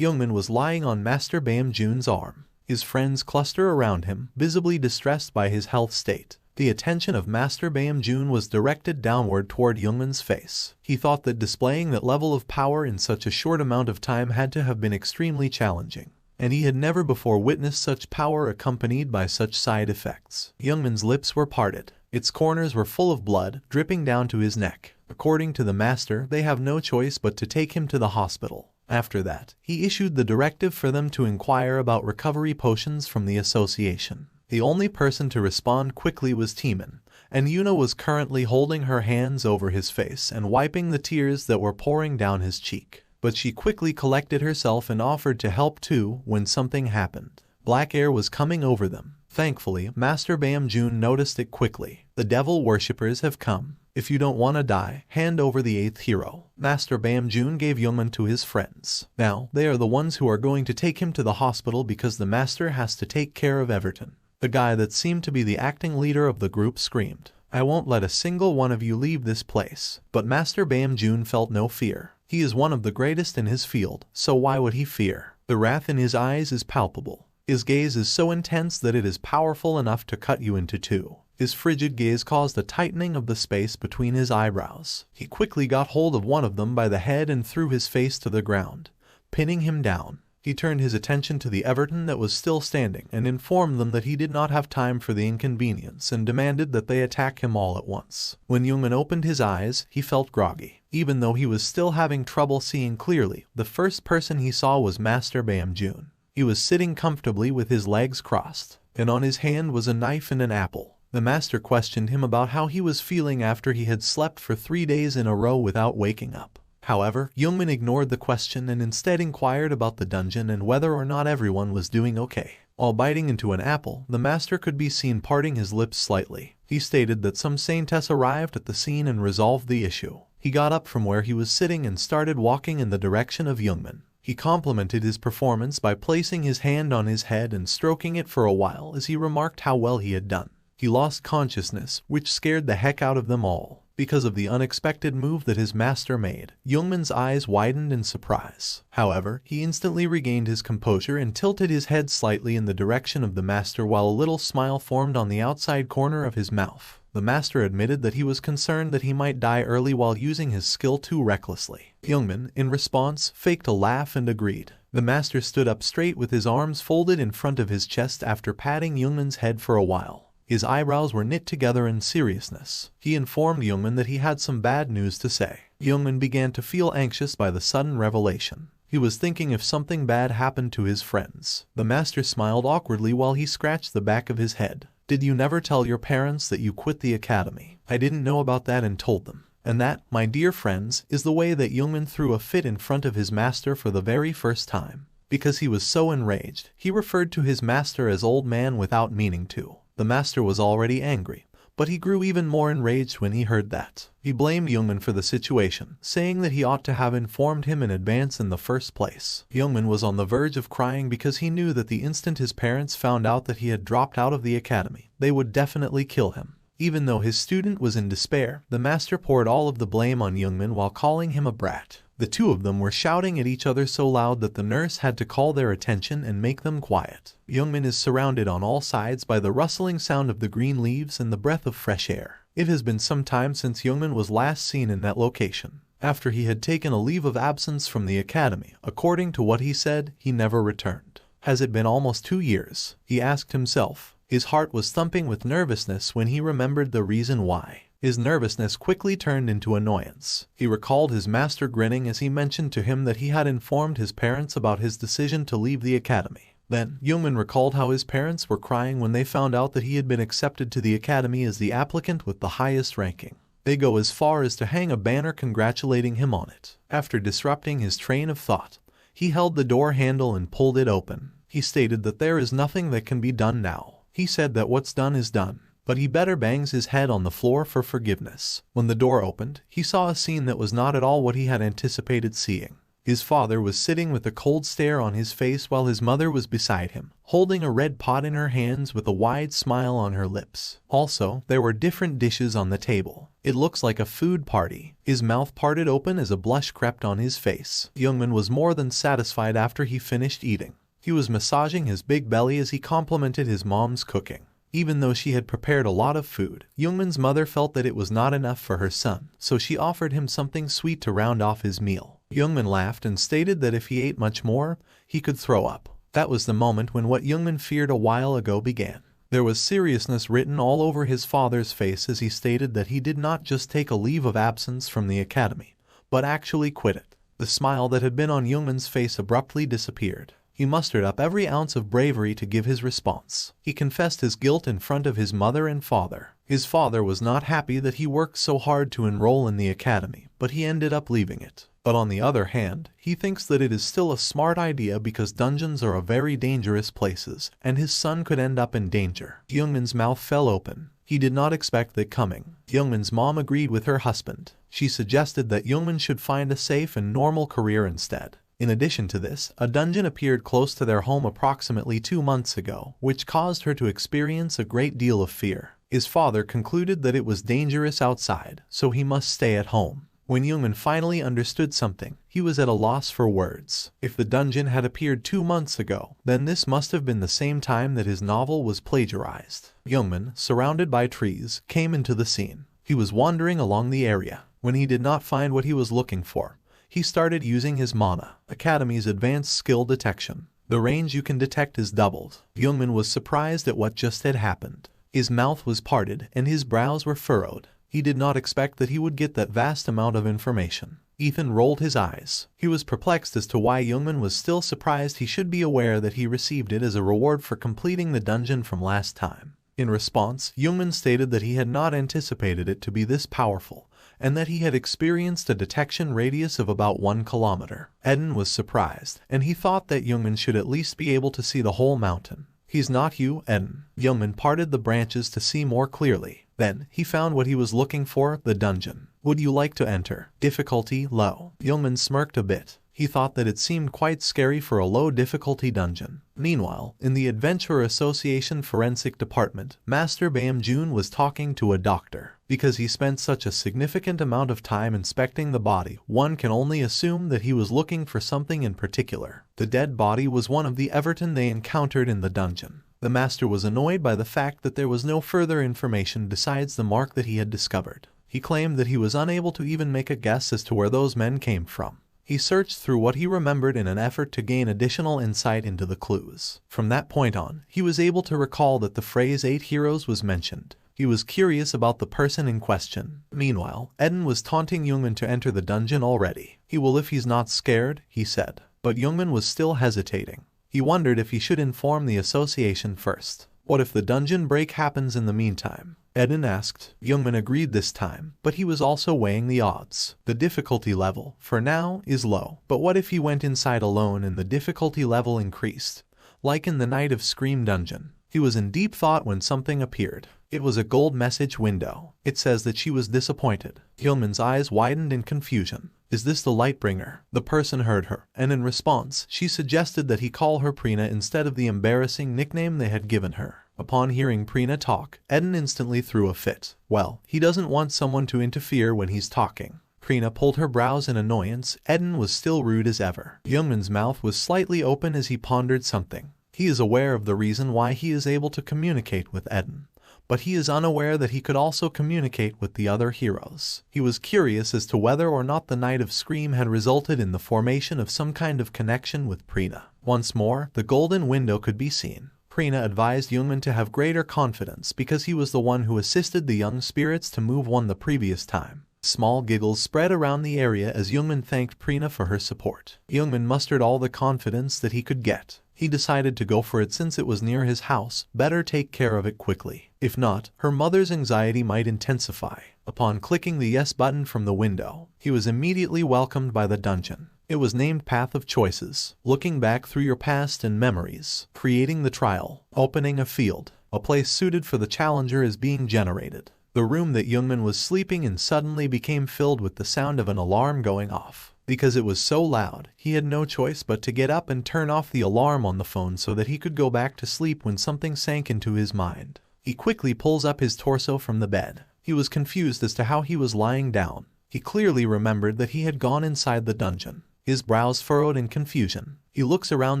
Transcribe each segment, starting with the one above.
Youngmin was lying on Master Bam-jun's arm. His friends cluster around him, visibly distressed by his health state. The attention of Master Bam-jun was directed downward toward Youngmin's face. He thought that displaying that level of power in such a short amount of time had to have been extremely challenging, and he had never before witnessed such power accompanied by such side effects. Youngmin's lips were parted. Its corners were full of blood, dripping down to his neck. According to the master, they have no choice but to take him to the hospital. After that, he issued the directive for them to inquire about recovery potions from the association. The only person to respond quickly was Timan, and Yuna was currently holding her hands over his face and wiping the tears that were pouring down his cheek. But she quickly collected herself and offered to help too when something happened. Black air was coming over them. Thankfully, Master Bam-jun noticed it quickly. The devil worshippers have come. If you don't want to die, hand over the 8th hero. Master Bam-jun gave Youngmin to his friends. Now, they are the ones who are going to take him to the hospital because the master has to take care of Everton. The guy that seemed to be the acting leader of the group screamed, "I won't let a single one of you leave this place." But Master Bam-jun felt no fear. He is one of the greatest in his field, so why would he fear? The wrath in his eyes is palpable. His gaze is so intense that it is powerful enough to cut you into two. His frigid gaze caused a tightening of the space between his eyebrows. He quickly got hold of one of them by the head and threw his face to the ground, pinning him down. He turned his attention to the Everton that was still standing and informed them that he did not have time for the inconvenience and demanded that they attack him all at once. When Youngmin opened his eyes, he felt groggy. Even though he was still having trouble seeing clearly, the first person he saw was Master Bam-jun. He was sitting comfortably with his legs crossed, and on his hand was a knife and an apple. The master questioned him about how he was feeling after he had slept for 3 days in a row without waking up. However, Youngmin ignored the question and instead inquired about the dungeon and whether or not everyone was doing okay. While biting into an apple, the master could be seen parting his lips slightly. He stated that some saintess arrived at the scene and resolved the issue. He got up from where he was sitting and started walking in the direction of Youngmin. He complimented his performance by placing his hand on his head and stroking it for a while as he remarked how well he had done. He lost consciousness, which scared the heck out of them all. Because of the unexpected move that his master made, Youngmin's eyes widened in surprise. However, he instantly regained his composure and tilted his head slightly in the direction of the master while a little smile formed on the outside corner of his mouth. The master admitted that he was concerned that he might die early while using his skill too recklessly. Youngmin, in response, faked a laugh and agreed. The master stood up straight with his arms folded in front of his chest after patting Youngmin's head for a while. His eyebrows were knit together in seriousness. He informed Youngmin that he had some bad news to say. Youngmin began to feel anxious by the sudden revelation. He was thinking if something bad happened to his friends. The master smiled awkwardly while he scratched the back of his head. "Did you never tell your parents that you quit the academy?" "I didn't know about that and told them." And that, my dear friends, is the way that Youngmin threw a fit in front of his master for the very first time. Because he was so enraged, he referred to his master as old man without meaning to. The master was already angry, but he grew even more enraged when he heard that. He blamed Youngmin for the situation, saying that he ought to have informed him in advance in the first place. Youngmin was on the verge of crying because he knew that the instant his parents found out that he had dropped out of the academy, they would definitely kill him. Even though his student was in despair, the master poured all of the blame on Youngmin while calling him a brat. The two of them were shouting at each other so loud that the nurse had to call their attention and make them quiet. Youngmin is surrounded on all sides by the rustling sound of the green leaves and the breath of fresh air. It has been some time since Youngmin was last seen in that location. After he had taken a leave of absence from the academy, according to what he said, he never returned. Has it been almost 2 years? He asked himself. His heart was thumping with nervousness when he remembered the reason why. His nervousness quickly turned into annoyance. He recalled his master grinning as he mentioned to him that he had informed his parents about his decision to leave the academy. Then, Youngmin recalled how his parents were crying when they found out that he had been accepted to the academy as the applicant with the highest ranking. They go as far as to hang a banner congratulating him on it. After disrupting his train of thought, he held the door handle and pulled it open. He stated that there is nothing that can be done now. He said that what's done is done, but he better bangs his head on the floor for forgiveness. When the door opened, he saw a scene that was not at all what he had anticipated seeing. His father was sitting with a cold stare on his face while his mother was beside him, holding a red pot in her hands with a wide smile on her lips. Also, there were different dishes on the table. It looks like a food party. His mouth parted open as a blush crept on his face. Youngman was more than satisfied after he finished eating. He was massaging his big belly as he complimented his mom's cooking. Even though she had prepared a lot of food, Youngman's mother felt that it was not enough for her son, so she offered him something sweet to round off his meal. Youngman laughed and stated that if he ate much more, he could throw up. That was the moment when what Youngman feared a while ago began. There was seriousness written all over his father's face as he stated that he did not just take a leave of absence from the academy, but actually quit it. The smile that had been on Youngman's face abruptly disappeared. He mustered up every ounce of bravery to give his response. He confessed his guilt in front of his mother and father. His father was not happy that he worked so hard to enroll in the academy, but he ended up leaving it. But on the other hand, he thinks that it is still a smart idea because dungeons are very dangerous places, and his son could end up in danger. Youngman's mouth fell open. He did not expect that coming. Youngman's mom agreed with her husband. She suggested that Youngman should find a safe and normal career instead. In addition to this, a dungeon appeared close to their home approximately 2 months ago, which caused her to experience a great deal of fear. His father concluded that it was dangerous outside, so he must stay at home. When Youngman finally understood something, he was at a loss for words. If the dungeon had appeared 2 months ago, then this must have been the same time that his novel was plagiarized. Youngman, surrounded by trees, came into the scene. He was wandering along the area. When he did not find what he was looking for, he started using his Manga Academy's advanced skill detection. The range you can detect is doubled. Youngman was surprised at what just had happened. His mouth was parted and his brows were furrowed. He did not expect that he would get that vast amount of information. Ethan rolled his eyes. He was perplexed as to why Youngman was still surprised. He should be aware that he received it as a reward for completing the dungeon from last time. In response, Youngman stated that he had not anticipated it to be this powerful, and that he had experienced a detection radius of about 1 kilometer. Eden was surprised, and he thought that Youngman should at least be able to see the whole mountain. "He's not you, Eden." Youngman parted the branches to see more clearly. Then, he found what he was looking for, the dungeon. "Would you like to enter? Difficulty low." Youngman smirked a bit. He thought that it seemed quite scary for a low-difficulty dungeon. Meanwhile, in the Adventurer Association Forensic Department, Master Bam-joon was talking to a doctor. Because he spent such a significant amount of time inspecting the body, one can only assume that he was looking for something in particular. The dead body was one of the Everton they encountered in the dungeon. The master was annoyed by the fact that there was no further information besides the mark that he had discovered. He claimed that he was unable to even make a guess as to where those men came from. He searched through what he remembered in an effort to gain additional insight into the clues. From that point on, he was able to recall that the phrase 8 heroes was mentioned. He was curious about the person in question. Meanwhile, Eden was taunting Youngman to enter the dungeon already. "He will if he's not scared," he said. But Youngman was still hesitating. He wondered if he should inform the association first. What if the dungeon break happens in the meantime? Eden asked. Youngman agreed this time, but he was also weighing the odds. The difficulty level, for now, is low. But what if he went inside alone and the difficulty level increased? Like in the Night of Scream dungeon. He was in deep thought when something appeared. It was a gold message window. It says that she was disappointed. Youngman's eyes widened in confusion. "Is this the Lightbringer?" The person heard her, and in response, she suggested that he call her Prina instead of the embarrassing nickname they had given her. Upon hearing Prina talk, Eden instantly threw a fit. Well, he doesn't want someone to interfere when he's talking. Prina pulled her brows in annoyance. Eden was still rude as ever. Youngman's mouth was slightly open as he pondered something. He is aware of the reason why he is able to communicate with Eden, but he is unaware that he could also communicate with the other heroes. He was curious as to whether or not the Night of Scream had resulted in the formation of some kind of connection with Prina. Once more, the golden window could be seen. Prina advised Youngman to have greater confidence because he was the one who assisted the young spirits to move one the previous time. Small giggles spread around the area as Youngman thanked Prina for her support. Youngman mustered all the confidence that he could get. He decided to go for it since it was near his house. Better take care of it quickly. If not, her mother's anxiety might intensify. Upon clicking the yes button from the window, he was immediately welcomed by the dungeon. It was named Path of Choices, looking back through your past and memories, creating the trial, opening a field. A place suited for the challenger is being generated. The room that Youngman was sleeping in suddenly became filled with the sound of an alarm going off. Because it was so loud, he had no choice but to get up and turn off the alarm on the phone so that he could go back to sleep when something sank into his mind. He quickly pulls up his torso from the bed. He was confused as to how he was lying down. He clearly remembered that he had gone inside the dungeon. His brows furrowed in confusion. He looks around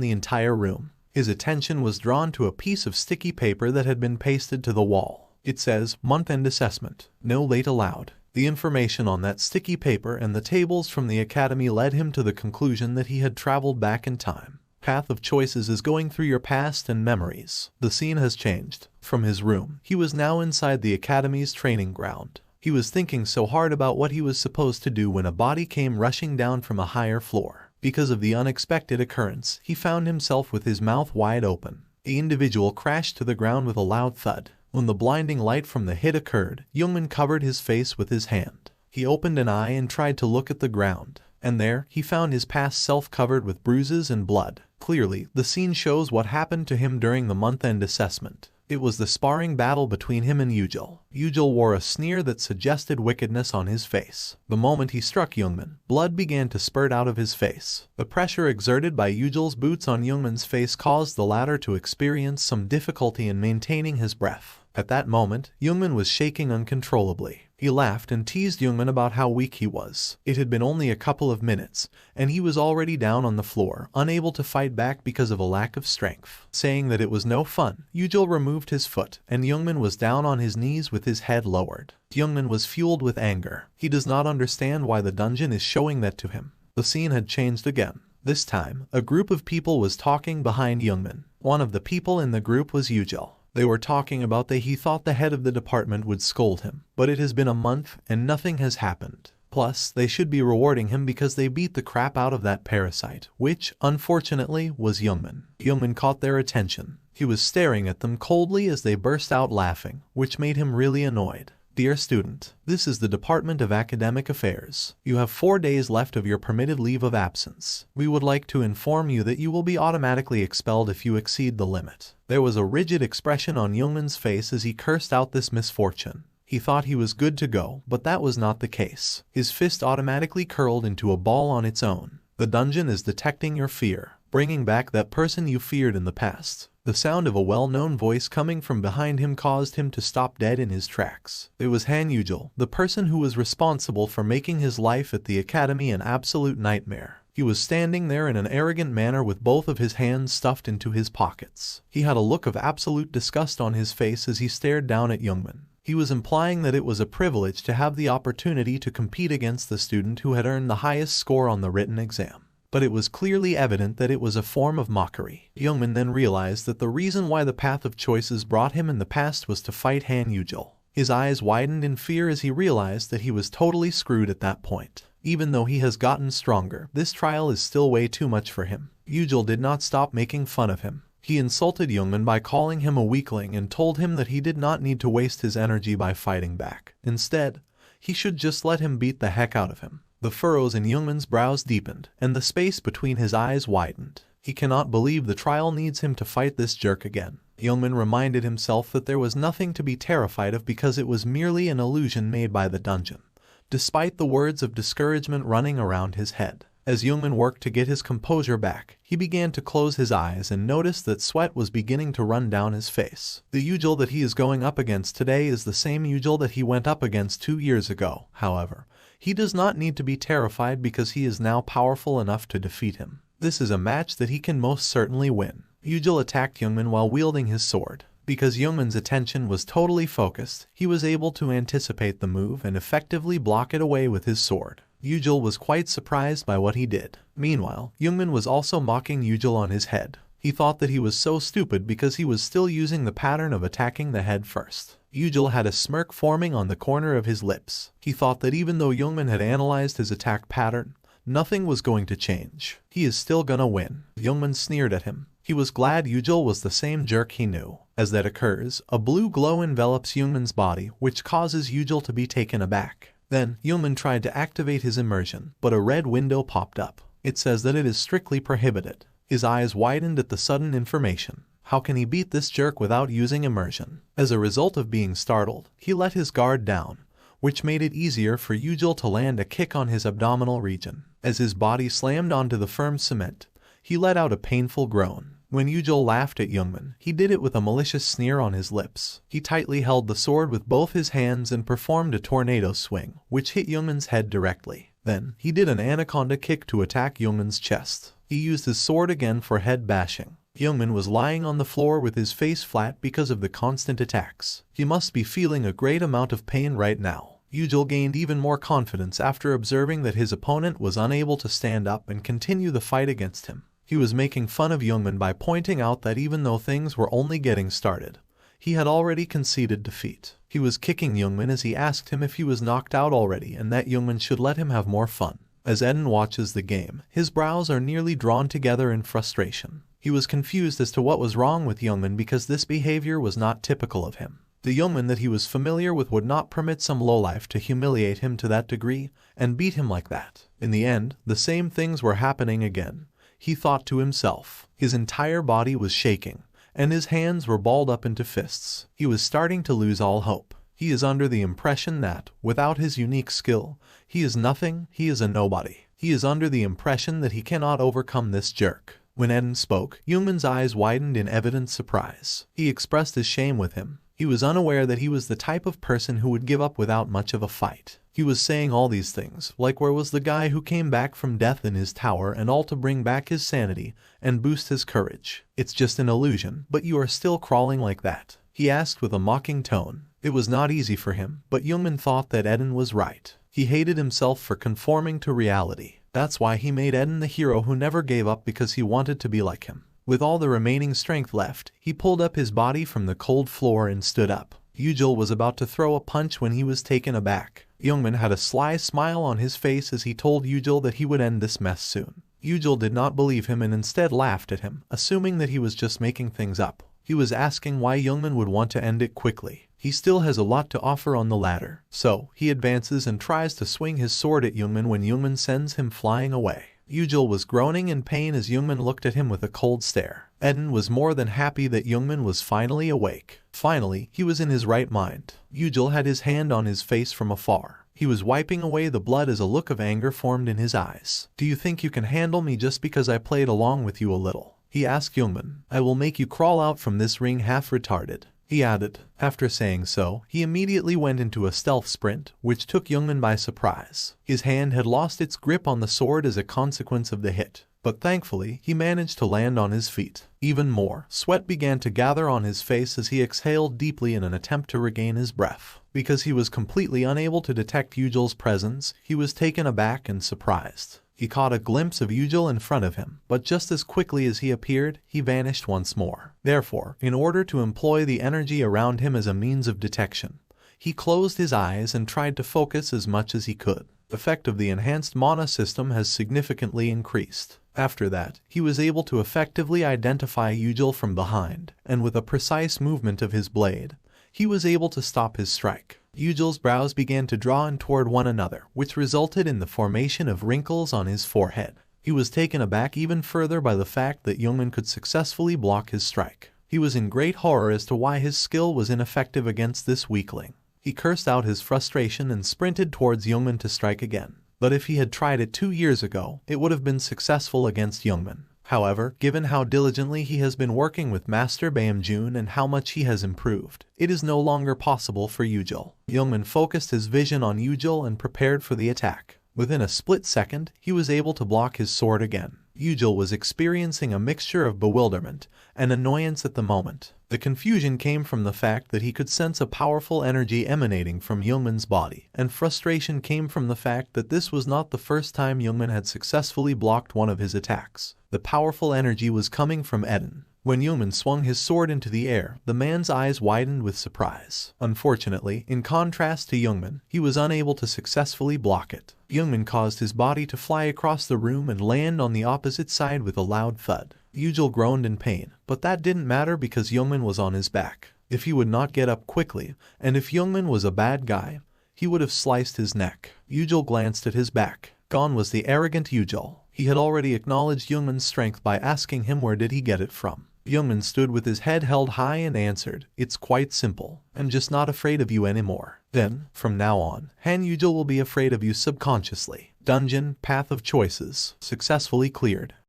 the entire room. His attention was drawn to a piece of sticky paper that had been pasted to the wall. It says, "Month-end assessment. No late allowed." The information on that sticky paper and the tables from the academy led him to the conclusion that he had traveled back in time. Path of Choices is going through your past and memories. The scene has changed. From his room, he was now inside the academy's training ground. He was thinking so hard about what he was supposed to do when a body came rushing down from a higher floor. Because of the unexpected occurrence, he found himself with his mouth wide open. The individual crashed to the ground with a loud thud. When the blinding light from the hit occurred, Youngman covered his face with his hand. He opened an eye and tried to look at the ground. And there, he found his past self covered with bruises and blood. Clearly, the scene shows what happened to him during the month-end assessment. It was the sparring battle between him and Yujil. Yujil wore a sneer that suggested wickedness on his face. The moment he struck Youngman, blood began to spurt out of his face. The pressure exerted by Yujil's boots on Youngman's face caused the latter to experience some difficulty in maintaining his breath. At that moment, Youngman was shaking uncontrollably. He laughed and teased Youngman about how weak he was. It had been only a couple of minutes, and he was already down on the floor, unable to fight back because of a lack of strength. Saying that it was no fun, Yujil removed his foot, and Youngman was down on his knees with his head lowered. Youngman was fueled with anger. He does not understand why the dungeon is showing that to him. The scene had changed again. This time, a group of people was talking behind Youngman. One of the people in the group was Yujil. They were talking about that he thought the head of the department would scold him, but it has been a month and nothing has happened. Plus, they should be rewarding him because they beat the crap out of that parasite, which, unfortunately, was Youngman. Youngman caught their attention. He was staring at them coldly as they burst out laughing, which made him really annoyed. "Dear student, this is the Department of Academic Affairs. You have 4 days left of your permitted leave of absence. We would like to inform you that you will be automatically expelled if you exceed the limit." There was a rigid expression on Youngman's face as he cursed out this misfortune. He thought he was good to go, but that was not the case. His fist automatically curled into a ball on its own. The dungeon is detecting your fear, bringing back that person you feared in the past. The sound of a well-known voice coming from behind him caused him to stop dead in his tracks. It was Han Yujil, the person who was responsible for making his life at the academy an absolute nightmare. He was standing there in an arrogant manner with both of his hands stuffed into his pockets. He had a look of absolute disgust on his face as he stared down at Youngman. He was implying that it was a privilege to have the opportunity to compete against the student who had earned the highest score on the written exam. But it was clearly evident that it was a form of mockery. Youngman then realized that the reason why the Path of Choices brought him in the past was to fight Han Yujil. His eyes widened in fear as he realized that he was totally screwed at that point. Even though he has gotten stronger, this trial is still way too much for him. Yujil did not stop making fun of him. He insulted Youngman by calling him a weakling and told him that he did not need to waste his energy by fighting back. Instead, he should just let him beat the heck out of him. The furrows in Youngman's brows deepened, and the space between his eyes widened. He cannot believe the trial needs him to fight this jerk again. Youngman reminded himself that there was nothing to be terrified of because it was merely an illusion made by the dungeon, despite the words of discouragement running around his head. As Youngman worked to get his composure back, he began to close his eyes and noticed that sweat was beginning to run down his face. The Yujil that he is going up against today is the same Yujil that he went up against 2 years ago. However, he does not need to be terrified because he is now powerful enough to defeat him. This is a match that he can most certainly win. Yujil attacked Youngman while wielding his sword. Because Youngman's attention was totally focused, he was able to anticipate the move and effectively block it away with his sword. Yujil was quite surprised by what he did. Meanwhile, Youngman was also mocking Yujil on his head. He thought that he was so stupid because he was still using the pattern of attacking the head first. Yujil had a smirk forming on the corner of his lips. He thought that even though Youngman had analyzed his attack pattern, nothing was going to change. He is still gonna win. Youngman sneered at him. He was glad Yujil was the same jerk he knew. As that occurs, a blue glow envelops Youngman's body, which causes Yujil to be taken aback. Then, Youngman tried to activate his immersion, but a red window popped up. It says that it is strictly prohibited. His eyes widened at the sudden information. How can he beat this jerk without using immersion? As a result of being startled, he let his guard down, which made it easier for Yujil to land a kick on his abdominal region. As his body slammed onto the firm cement, he let out a painful groan. When Yujil laughed at Youngman, he did it with a malicious sneer on his lips. He tightly held the sword with both his hands and performed a tornado swing, which hit Youngman's head directly. Then, he did an anaconda kick to attack Youngman's chest. He used his sword again for head bashing. Youngman was lying on the floor with his face flat because of the constant attacks. He must be feeling a great amount of pain right now. Yujil gained even more confidence after observing that his opponent was unable to stand up and continue the fight against him. He was making fun of Youngman by pointing out that even though things were only getting started, he had already conceded defeat. He was kicking Youngman as he asked him if he was knocked out already and that Youngman should let him have more fun. As Eden watches the game, his brows are nearly drawn together in frustration. He was confused as to what was wrong with Youngman because this behavior was not typical of him. The Youngman that he was familiar with would not permit some lowlife to humiliate him to that degree and beat him like that. In the end, the same things were happening again. He thought to himself. His entire body was shaking, and his hands were balled up into fists. He was starting to lose all hope. He is under the impression that, without his unique skill, he is nothing, he is a nobody. He is under the impression that he cannot overcome this jerk. When Eden spoke, Youngman's eyes widened in evident surprise. He expressed his shame with him. He was unaware that he was the type of person who would give up without much of a fight. He was saying all these things, like where was the guy who came back from death in his tower and all to bring back his sanity and boost his courage. It's just an illusion, but you are still crawling like that, he asked with a mocking tone. It was not easy for him, but Youngman thought that Eden was right. He hated himself for conforming to reality. That's why he made Eden the hero who never gave up because he wanted to be like him. With all the remaining strength left, he pulled up his body from the cold floor and stood up. Yujil was about to throw a punch when he was taken aback. Youngman had a sly smile on his face as he told Yujil that he would end this mess soon. Yujil did not believe him and instead laughed at him, assuming that he was just making things up. He was asking why Youngman would want to end it quickly. He still has a lot to offer on the ladder. So, he advances and tries to swing his sword at Youngman when Youngman sends him flying away. Yujil was groaning in pain as Youngman looked at him with a cold stare. Eden was more than happy that Youngman was finally awake. Finally, he was in his right mind. Yujil had his hand on his face from afar. He was wiping away the blood as a look of anger formed in his eyes. Do you think you can handle me just because I played along with you a little? He asked Youngman. I will make you crawl out from this ring half retarded, he added. After saying so, he immediately went into a stealth sprint, which took Youngman by surprise. His hand had lost its grip on the sword as a consequence of the hit, but thankfully, he managed to land on his feet. Even more, sweat began to gather on his face as he exhaled deeply in an attempt to regain his breath. Because he was completely unable to detect Yujil's presence, he was taken aback and surprised. He caught a glimpse of Yujil in front of him, but just as quickly as he appeared, he vanished once more. Therefore, in order to employ the energy around him as a means of detection, he closed his eyes and tried to focus as much as he could. The effect of the enhanced mana system has significantly increased. After that, he was able to effectively identify Yujil from behind, and with a precise movement of his blade, he was able to stop his strike. Yujil's brows began to draw in toward one another, which resulted in the formation of wrinkles on his forehead. He was taken aback even further by the fact that Youngman could successfully block his strike. He was in great horror as to why his skill was ineffective against this weakling. He cursed out his frustration and sprinted towards Youngman to strike again. But if he had tried it 2 years ago, it would have been successful against Youngman. However, given how diligently he has been working with Master Baemjun and how much he has improved, it is no longer possible for Yujil. Youngman focused his vision on Yujil and prepared for the attack. Within a split second, he was able to block his sword again. Yujil was experiencing a mixture of bewilderment and annoyance at the moment. The confusion came from the fact that he could sense a powerful energy emanating from Youngman's body, and frustration came from the fact that this was not the first time Youngman had successfully blocked one of his attacks. The powerful energy was coming from Eden. When Youngman swung his sword into the air, the man's eyes widened with surprise. Unfortunately, in contrast to Youngman, he was unable to successfully block it. Youngman caused his body to fly across the room and land on the opposite side with a loud thud. Yujil groaned in pain, but that didn't matter because Youngman was on his back. If he would not get up quickly, and if Youngman was a bad guy, he would have sliced his neck. Yujil glanced at his back. Gone was the arrogant Yujil. He had already acknowledged Youngman's strength by asking him where did he get it from. Youngman stood with his head held high and answered, "It's quite simple. I'm just not afraid of you anymore." Then, from now on, Han Yujil will be afraid of you subconsciously. Dungeon, Path of Choices, successfully cleared.